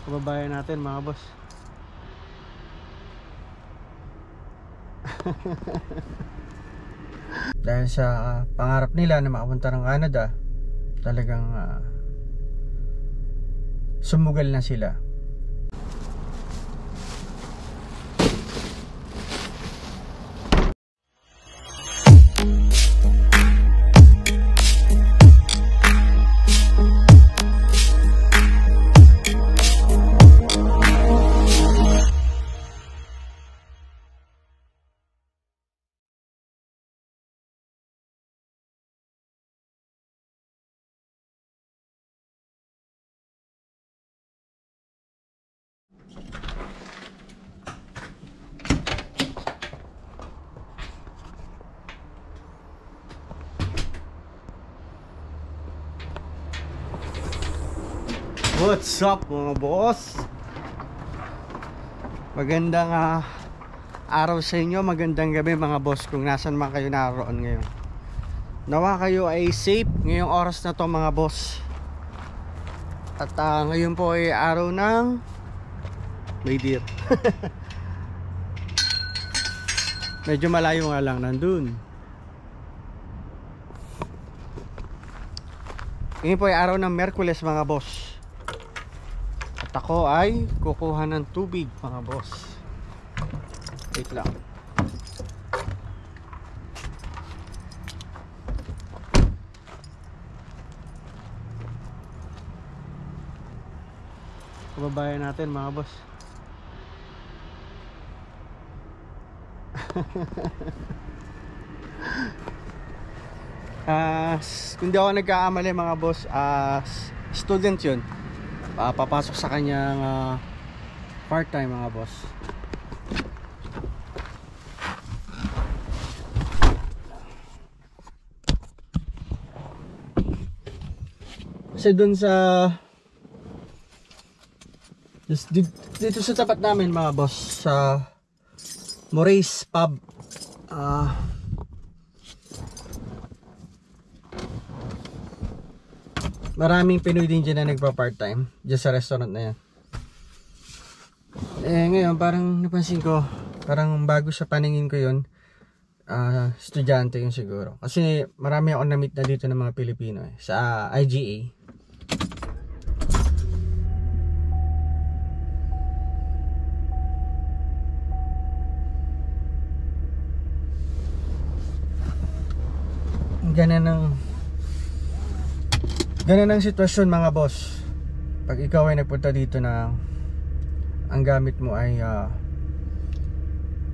kababayan natin mga boss. Dahil sa pangarap nila na makapunta ng Canada, talagang sumugal na sila. What's up mga boss? Magandang araw sa inyo, magandang gabi mga boss kung nasan man kayo naroon ngayon. Nawa kayo ay safe ngayong oras na to mga boss. At ngayon po ay araw ng May Deer. Medyo malayo nga lang nandun. Ngayon po ay araw ng Miyerkules mga boss. Ako ay kukuha ng tubig mga boss. Wait lang. Kababayan natin mga boss. Kung di ako nagkakamali mga boss, student yun. Papasok sa kanyang part-time mga boss. Kasi dun sa dito sa tapat namin mga boss, sa Moraes Pub, maraming Pinoy din dyan na nagpa-part-time dyan sa restaurant na yan. Ngayon parang napansin ko, parang bago sa paningin ko yun, estudyante yun siguro. Kasi marami akong na-meet na dito ng mga Pilipino sa IGA. Ganun ang sitwasyon mga boss. Pag ikaw ay nagpunta dito na ang gamit mo ay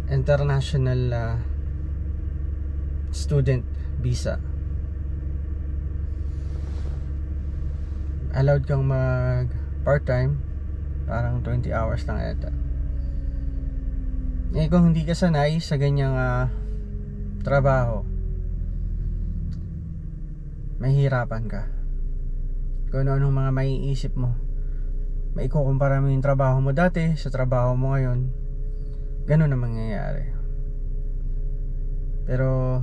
international student visa, allowed kang mag part-time, parang 20 hours lang ata. Kung hindi ka sanay sa ganyang trabaho, mahihirapan ka. Kung ano-anong mga maiisip mo, maikukumpara mo yung trabaho mo dati sa trabaho mo ngayon, ganun ang mangyayari. Pero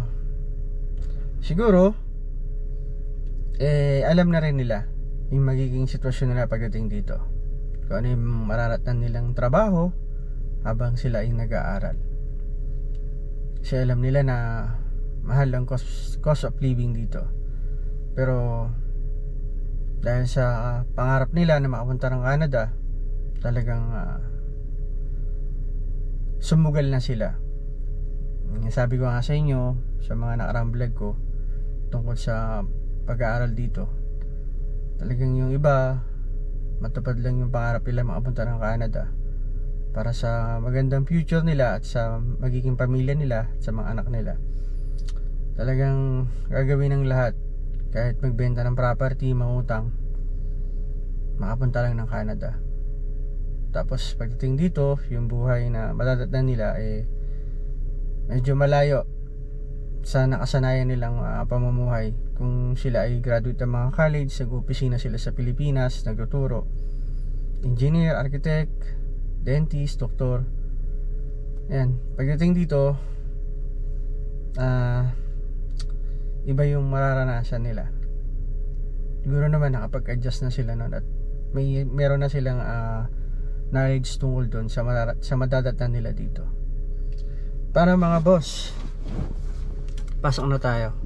siguro alam na rin nila yung magiging sitwasyon nila pagdating dito, kung ano yung mararatnan nilang trabaho habang sila ay nag-aaral. Kasi alam nila na mahal ang cost of living dito. Pero dahil sa pangarap nila na makapunta ng Canada, talagang sumugal na sila. Sabi ko nga sa inyo sa mga nakaraang vlog ko tungkol sa pag-aaral dito, talagang yung iba matupad lang yung pangarap nila makapunta ng Canada para sa magandang future nila at sa magiging pamilya nila at sa mga anak nila. Talagang gagawin ng lahat, kahit magbenta ng property, mangutang, makapunta lang ng Canada. Tapos pagdating dito, yung buhay na madadatnan nila medyo malayo sa nakasanayan nilang pamumuhay. Kung sila ay graduate ng mga college, nag-opisina sila sa Pilipinas, nagtuturo, engineer, architect, dentist, doktor. Ayan, pagdating dito, iba yung mararanasan nila. Siguro naman nakapag-adjust na sila noon at meron na silang knowledge tungkol doon sa madadatnan nila dito. Para mga boss, pasok na tayo.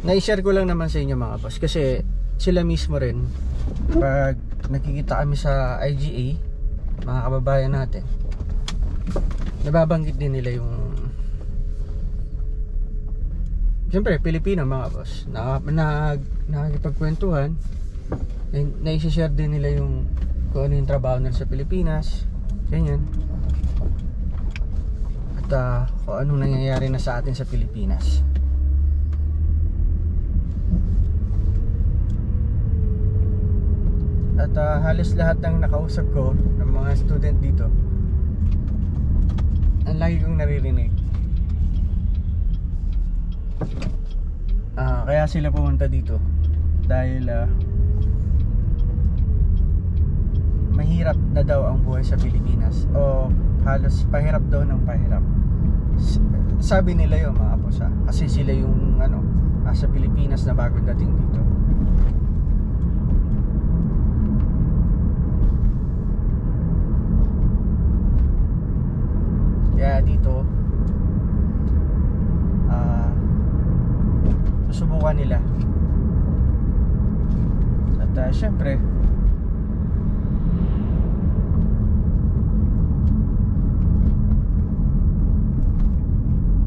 Na-share ko lang naman sa inyo mga boss, kasi sila mismo rin, pag nakikita kami sa IGA, mga kababayan natin, nababanggit din nila yung, siyempre Pilipino mga boss, nakakipagkwentuhan, na-share din nila yung kung ano yung trabaho nila sa Pilipinas, ganyan, at kung anong nangyayari na sa atin sa Pilipinas. At halos lahat ng nakausap ko ng mga student dito, ang lagi kong naririnig, kaya sila pumunta dito dahil mahirap na daw ang buhay sa Pilipinas, o halos pahirap daw ng pahirap. Sabi nila yun mga boss, kasi sila yung sa Pilipinas na bagong dating dito. Kaya dito susubukan nila. At syempre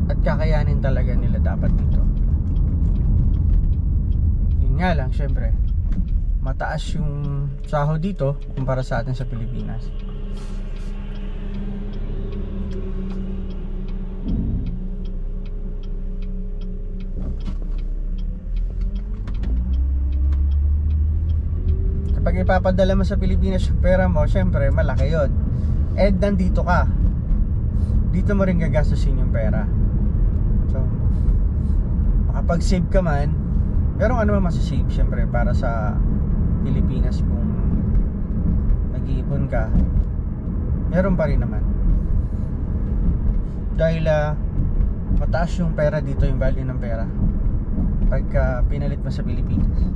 at kakayanin talaga nila dapat dito. Yun nga lang, syempre mataas yung sahod dito kumpara sa atin sa Pilipinas. Pag ipapadala mo sa Pilipinas yung pera mo, syempre malaki yun. And nandito ka, dito mo rin gagastusin yung pera. So makapag-save ka man, pero ano naman masasave syempre para sa Pilipinas. Kung nag-iipon ka, meron pa rin naman. Dahil mataas yung pera dito, yung value ng pera pagka pinalit mo sa Pilipinas.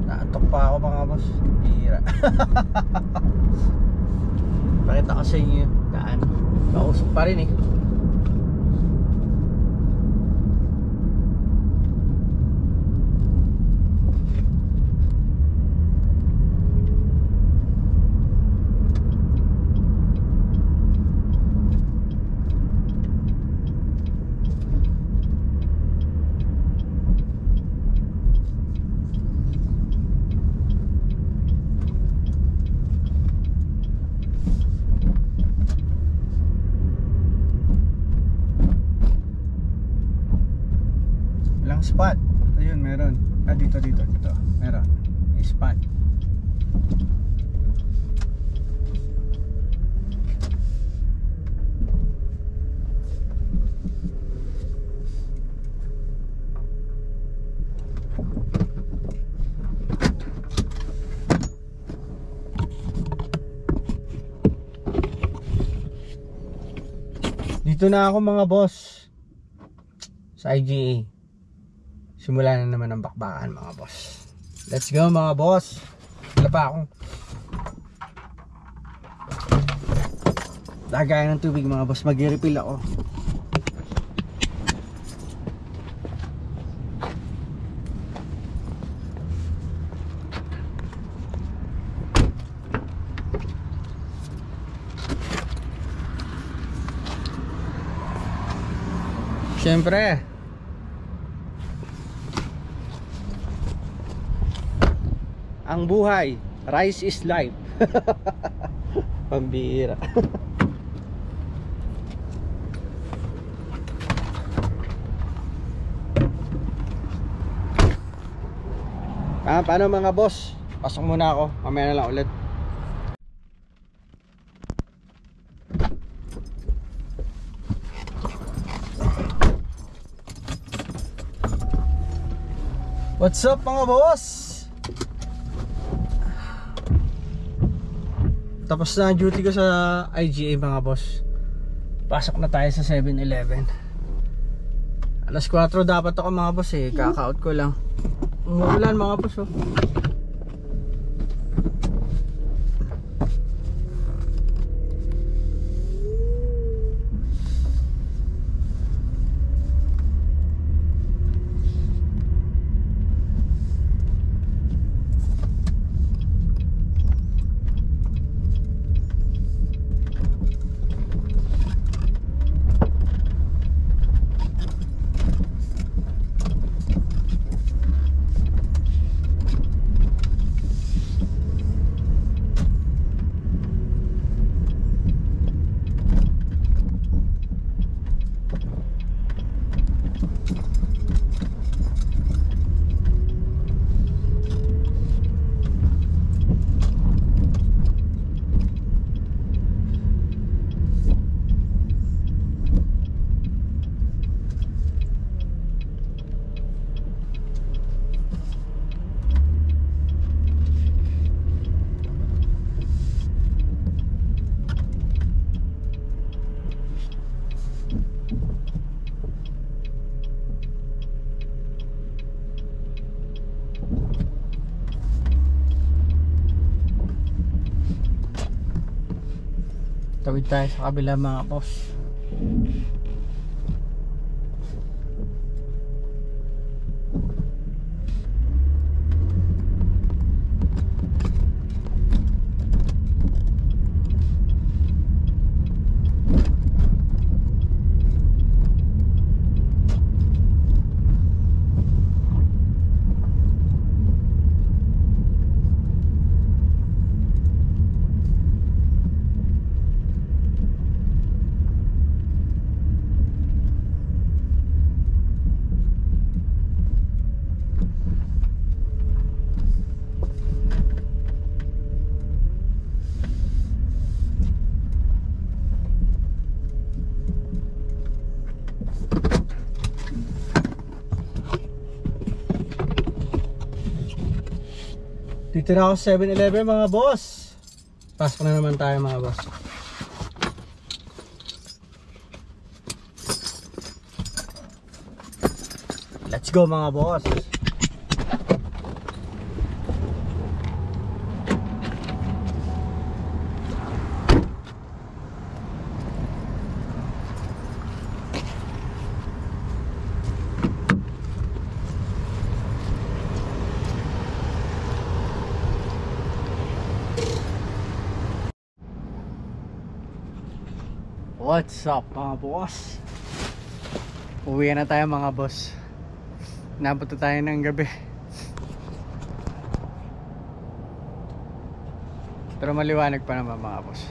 Naantok pa ako mga boss, bihira. Pakita ko sa inyo daan, kausap pa rin eh. Spot, ayun meron. Dito meron may spot. Dito na ako mga boss sa IGA. Simula na naman ang bakbakan mga boss. Let's go mga boss. Wala pa akong lagayan ng tubig mga boss. Mag-refill ako. Siyempre ang buhay, rice is life. Pambihira. Paano mga boss? Pasok muna ako, mamaya na lang ulit. What's up mga boss? Tapos na duty ko sa IGA mga boss. Pasok na tayo sa 7-Eleven. Alas 4 dapat ako mga boss eh. Kaka-out ko lang. Umuulan mga boss oh. Tawid tayo sa kabila mga boss. Dito na ako sa 7-Eleven mga boss. Pasok na naman tayo mga boss. Let's go mga boss. What's up mga boss? Uwi na tayo mga boss. Nabot na tayo ng gabi. Pero maliwanag pa naman mga boss.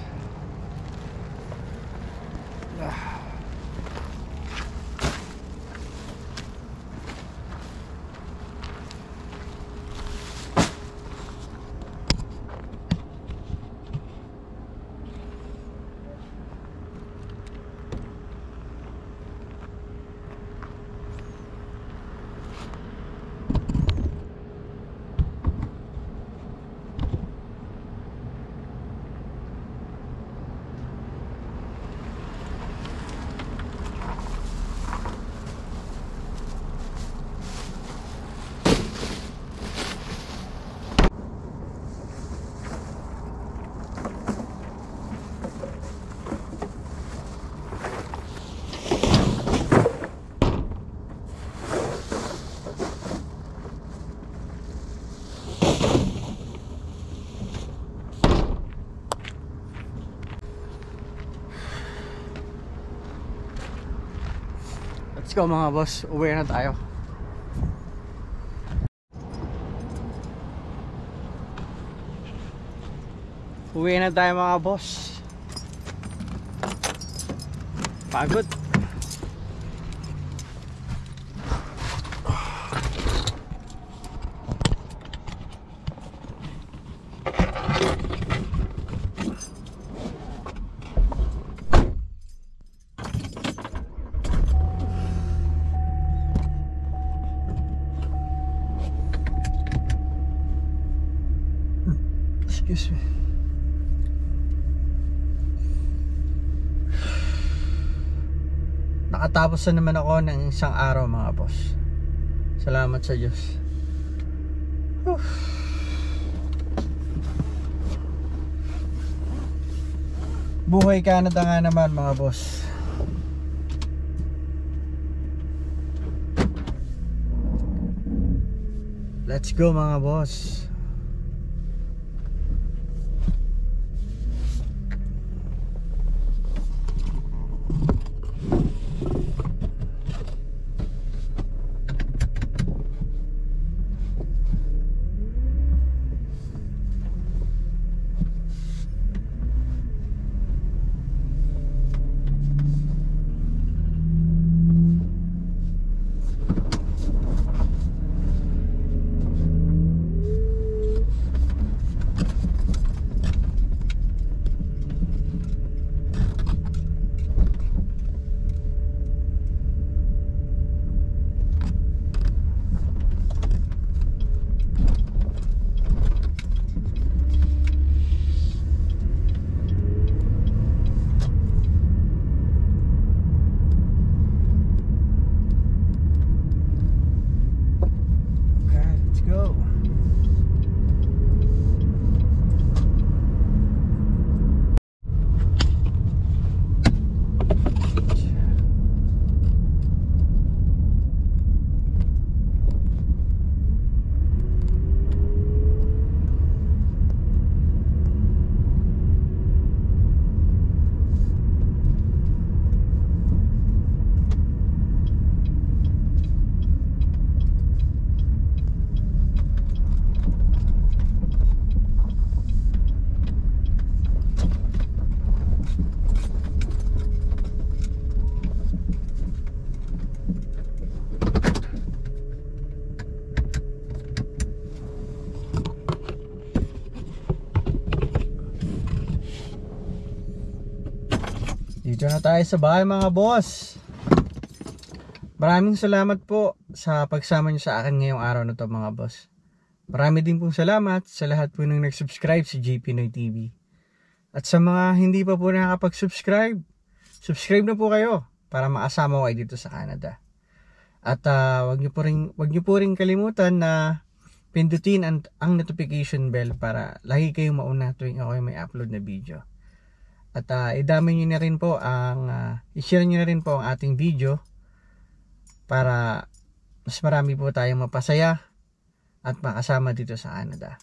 Let's go mga boss, uwi na tayo. Uwi na tayo mga boss. Pagod. Excuse me. nakatapos na naman ako ng isang araw mga boss. Salamat sa Diyos. Buhay Canada nga naman mga boss. Let's go mga boss. Dito na tayo sa bahay mga boss. Maraming salamat po sa pagsama niyo sa akin ngayong araw na to mga boss. Marami din pong salamat sa lahat po nang nag-subscribe sa J Pinoy TV. At sa mga hindi pa po nakakapag-subscribe, subscribe na po kayo para makasama ko kayo dito sa Canada. At wag niyo po rin kalimutan na pindutin ang notification bell para lagi kayong mauna tuwing ako may upload na video. At idami nyo na rin po i-share nyo na rin po ang ating video para mas marami po tayong mapasaya at makasama dito sa Canada.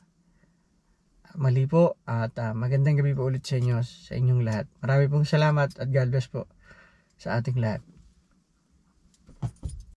Mali po at magandang gabi po ulit sa inyo, sa inyong lahat. Marami pong salamat at God bless po sa ating lahat.